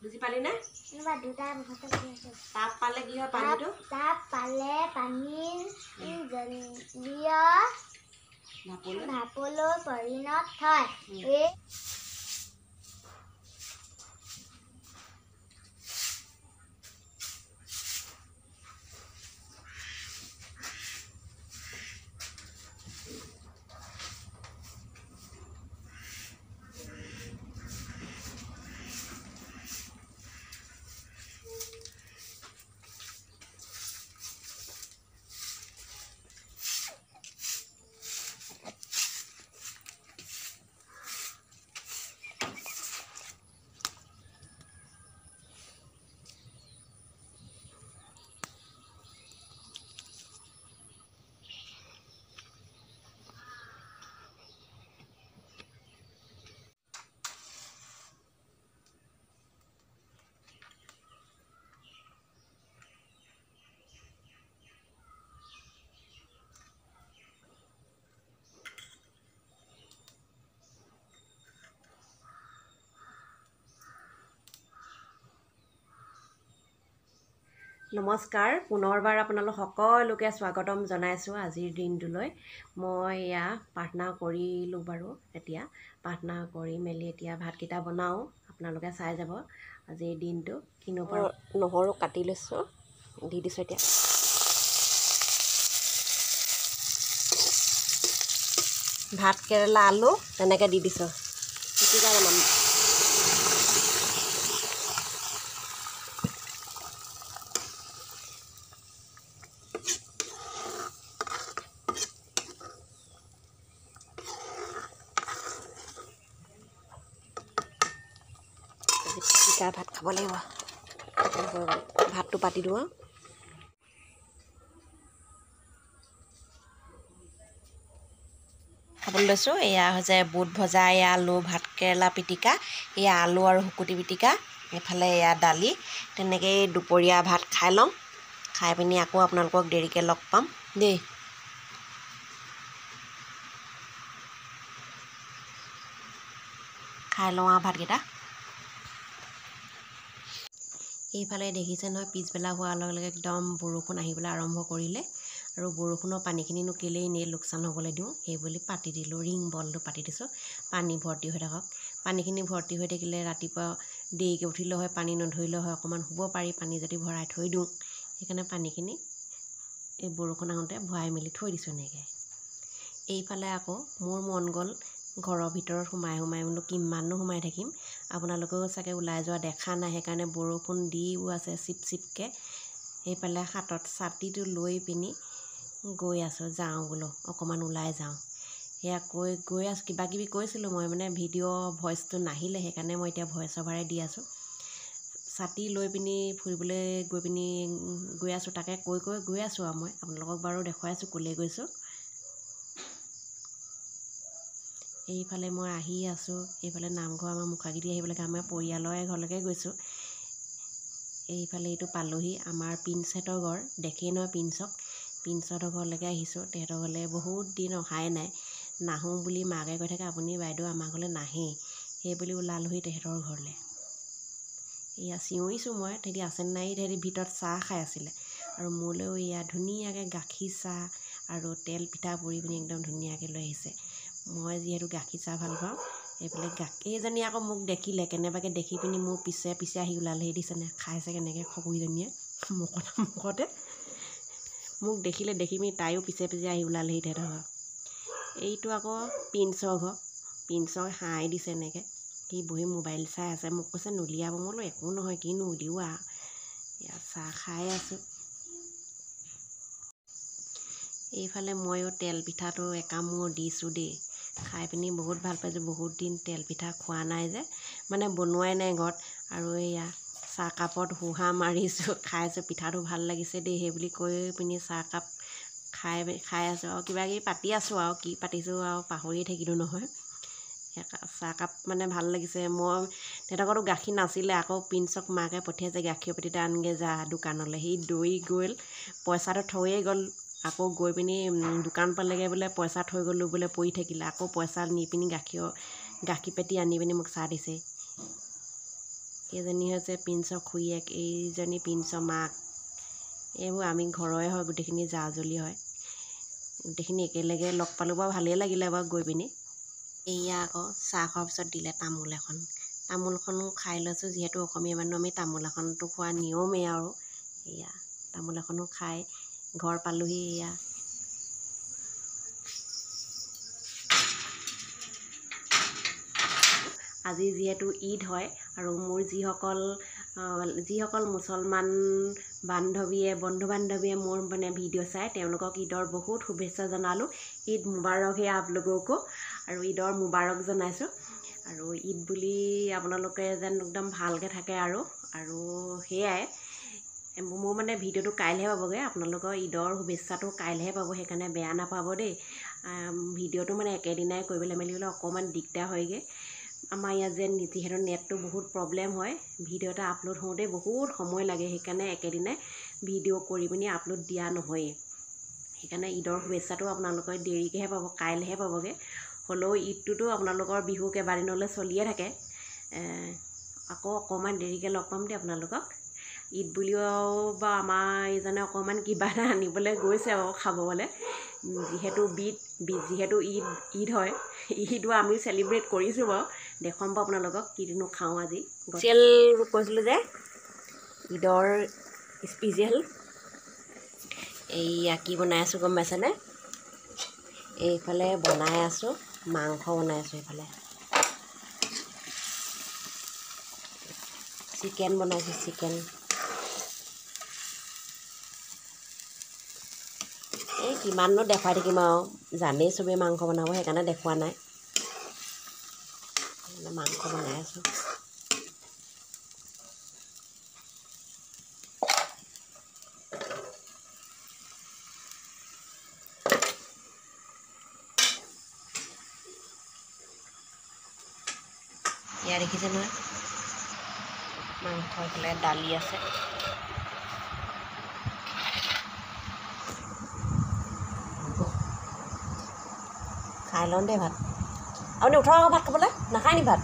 বুজি পালি না এবা দুটা মুখতে আছে তাপ পালে কি হয় পানীটো তাপ পালে পানীৰ জলীয় ভাপলৈ পৰিণত হয় এই নমস্কাৰ পুনৰবাৰ আপোনালোক সকলোকে স্বাগতম জনাইছোঁ আজিৰ দিনটোলৈ মই এয়া প্ৰাৰ্থনা কৰিলোঁ বাৰু এতিয়া প্ৰাৰ্থনা কৰি মেলি এতিয়া ভাতকেইটা বনাওঁ আপোনালোকে চাই যাব আজিৰ দিনটো কিনো নহৰু কাটি লৈছোঁ দি দিছোঁ এতিয়া ভাত কেৰেলা আলু তেনেকৈ দি দিছোঁ পিটিকা বনাম পিটিকা ভাত খাব লাগিব ভাতটো পাতি দিওঁ খাবলৈ লৈছোঁ এয়া হৈছে বুট ভজা এয়া আলু ভাত কেৰেলা পিটিকা এয়া আলু আৰু শুকুতি পিটিকা এইফালে এয়া দালি তেনেকৈয়ে দুপৰীয়া ভাত খাই লওঁ খাই পিনি আকৌ আপোনালোকক দেৰিকৈ লগ পাম দেই খাই লওঁ আৰু ভাতকেইটা এইফালে দেখিছে নহয় পিছবেলা হোৱাৰ লগে লগে একদম বৰষুণ আহিবলৈ আৰম্ভ কৰিলে আৰু বৰষুণৰ পানীখিনিনো কেলেই এনেই লোকচান হ'বলৈ দিওঁ সেইবুলি পাতি দিলোঁ ৰিং বলটো পাতি দিছোঁ পানী ভৰ্তি হৈ থাকক পানীখিনি ভৰ্তি হৈ থাকিলে ৰাতিপুৱা দেৰিকৈ উঠিলে হয় পানী নধৰিলে হয় অকণমান শুব পাৰি পানী যদি ভৰাই থৈ দিওঁ সেইকাৰণে পানীখিনি এই বৰষুণ আহোঁতে ভৰাই মেলি থৈ দিছোঁ এনেকৈ এইফালে আকৌ মোৰ মন গ'ল ঘৰৰ ভিতৰত সোমাই বোলো কিমাননো সোমাই থাকিম আপোনালোকেও চাগে ওলাই যোৱা দেখা নাই সেইকাৰণে বৰষুণ দিও আছে চিপ চিপকৈ সেইফালে হাতত ছাতিটো লৈ পিনি গৈ আছোঁ যাওঁ বোলো অকণমান ওলাই যাওঁ সেয়া গৈ আছোঁ কিবা কিবি কৈছিলোঁ মই মানে ভিডিঅ' ভইচটো নাহিলে সেইকাৰণে মই এতিয়া ভইচ অভাৰে দি আছোঁ ছাতি লৈ পিনি ফুৰিবলৈ গৈ আছোঁ তাকে গৈ আছোঁ আৰু মই আপোনালোকক বাৰু দেখুৱাইছোঁ ক'লৈ গৈছোঁ এইফালে মই আহি আছোঁ এইফালে নামঘৰ আমাৰ মুখাগিৰি আহিব লাগে আমাৰ পৰিয়ালৰ ঘৰলৈকে গৈছোঁ এইফালে এইটো পালোহি আমাৰ প্ৰিন্সহঁতৰ ঘৰ দেখেই নহয় প্ৰিন্সহঁতৰ ঘৰলৈকে আহিছোঁ তেহেঁতৰ ঘৰলৈ বহুত দিন অহাই নাই নাহোঁ বুলি মাকে কৈ থাকে আপুনি বাইদেউ আমাৰ ঘৰলৈ নাহেই সেই বুলি ওলালোহি তেহেঁতৰ ঘৰলৈ এয়া চিঞৰিছোঁ মই তেহেঁতি আছে নাই তেহেঁতি ভিতৰত চাহ খাই আছিলে আৰু মোলৈও এয়া ধুনীয়াকৈ গাখীৰ চাহ আৰু তেল পিঠা পুৰি পিনি একদম ধুনীয়াকৈ লৈ আহিছে মই যিহেতু গাখীৰ চাহ ভাল পাওঁ এইফালে এইজনী আকৌ মোক দেখিলে কেনেবাকৈ দেখি পিনি মোৰ পিছে পিছে আহি ওলালেহি দিছেনে খাইছে কেনেকৈ খকুৰীজনীয়ে মুখতে মোক দেখি পিনি তাইও পিছে পিছে আহি ওলালেহি তেহেঁতৰ ঘৰ এইটো আকৌ প্ৰিন্সৰ ঘৰ প্ৰিন্সক হাঁহি দিছে এনেকৈ সি বহি মোবাইল চাই আছে মোক কৈছে নুলিয়াব মই বোলো একো নহয় কিনো উলিওৱা ইয়াত চাহ খাই আছোঁ এইফালে ময়ো তেল পিঠাটো একামোৰ দিছোঁ দেই খাই পিনি বহুত ভাল পাইছোঁ বহুত দিন তেল পিঠা খোৱা নাই যে মানে বনোৱাই নাই ঘৰত আৰু এয়া চাহকাপত হুহা মাৰিছোঁ খাইছোঁ পিঠাটো ভাল লাগিছে দেই সেই বুলি কৈ পিনি চাহকাপ খাই আছোঁ আৰু কিবা কিবি পাতি আছোঁ আৰু কি পাতিছোঁ আৰু পাহৰিয়ে থাকিলোঁ নহয় চাহকাপ মানে ভাল লাগিছে মই তেহেঁতকতো গাখীৰ নাছিলে আকৌ প্ৰিন্সক মাকে পঠিয়াইছে গাখীৰ পেটিটা আনগৈ যা দোকানলৈ সি দৌৰি গ'ল পইচাটো থৈয়ে গ'ল আকৌ গৈ পিনি দোকান পালেগৈ বোলে পইচা থৈ গ'লোঁ বোলে পৰি থাকিলে আকৌ পইচা নি পিনি গাখীৰ পেটি আনি পিনি মোক চাহ দিছে এইজনী হৈছে প্ৰিন্সৰ খুৰীয়েক, এইজনী প্ৰিন্সৰ মাক। এইবোৰ আমি ঘৰৰে হয়, গোটেইখিনি জা-জলি হয়। গোটেইখিনি একেলগে লগ পালোঁ বাৰু, ভালেই লাগিলে বাৰু গৈ পিনি। এয়া আকৌ চাহ খোৱাৰ পিছত দিলে তামোল এখন। তামোলখনো খাই লৈছোঁ, যিহেতু অসমীয়া মানুহ আমি তামোল এখনটো খোৱা নিয়মেই আৰু। এয়া তামোল এখনো খাই ঘৰ পালোহি। এয়া আজি যিহেতু ঈদ হয়, আৰু মোৰ যিসকল মুছলমান বান্ধৱীয়ে বন্ধু বান্ধৱীয়ে মোৰ মানে ভিডিঅ' চাই, তেওঁলোকক ঈদৰ বহুত শুভেচ্ছা জনালোঁ। ঈদ মুবাৰক হে আপোনালোককো, আৰু ঈদৰ মুবাৰক জনাইছোঁ। আৰু ঈদ বুলি আপোনালোকে যেন একদম ভালকৈ থাকে আৰু সেয়াই। মোৰ মানে ভিডিঅ'টো কাইলৈহে পাবগৈ, আপোনালোকৰ ঈদৰ শুভেচ্ছাটো কাইলৈহে পাব, সেইকাৰণে বেয়া নাপাব দেই। ভিডিঅ'টো মানে একেদিনাই কৰিবলৈ মেলিবলৈ অকণমান দিগদাৰ হয়গৈ। আমাৰ ইয়াত যেন যিহেতু নেটটো বহুত প্ৰব্লেম হয়, ভিডিঅ' এটা আপলোড হওঁতে বহুত সময় লাগে, সেইকাৰণে একেদিনাই ভিডিঅ' কৰি পিনি আপলোড দিয়া নহয়েই। সেইকাৰণে ঈদৰ শুভেচ্ছাটো আপোনালোকে দেৰিকৈহে পাব, কাইলৈহে পাবগৈ। হ'লেও ঈদটোতো আপোনালোকৰ বিহু কেইবাদিনলৈ চলিয়ে থাকে। আকৌ অকণমান দেৰিকৈ লগ পাম দেই আপোনালোকক। ঈদ বুলিও বা আমাৰ এইজনে অকণমান কিবা এটা আনিবলৈ গৈছে আৰু খাবলৈ। যিহেতু ঈদ হয়, ঈদো আমি চেলিব্ৰেট কৰিছোঁ বাৰু। দেখুৱাম বাৰু আপোনালোকক কিনো খাওঁ আজি। স্পেচিয়েল কৈছিলোঁ যে ঈদৰ স্পেচিয়েল এইয়া কি বনাই আছোঁ গম পাইছেনে? এইফালে বনাই আছোঁ মাংস বনাই আছোঁ, এইফালে চিকেন বনাইছোঁ, চিকেন। এই কিমাননো দেখুৱাই থাকিম আৰু, জানেই চবেই মাংস বনাব, সেইকাৰণে দেখুওৱা নাই। মাংস বনাই আছোঁ। এয়া দেখিছে নহয় মাংস, এইফালে দালি আছে। খাই লওঁ দেই ভাত। আপুনি উঠক আকৌ ভাত খাবলৈ, নাখায় নি ভাত?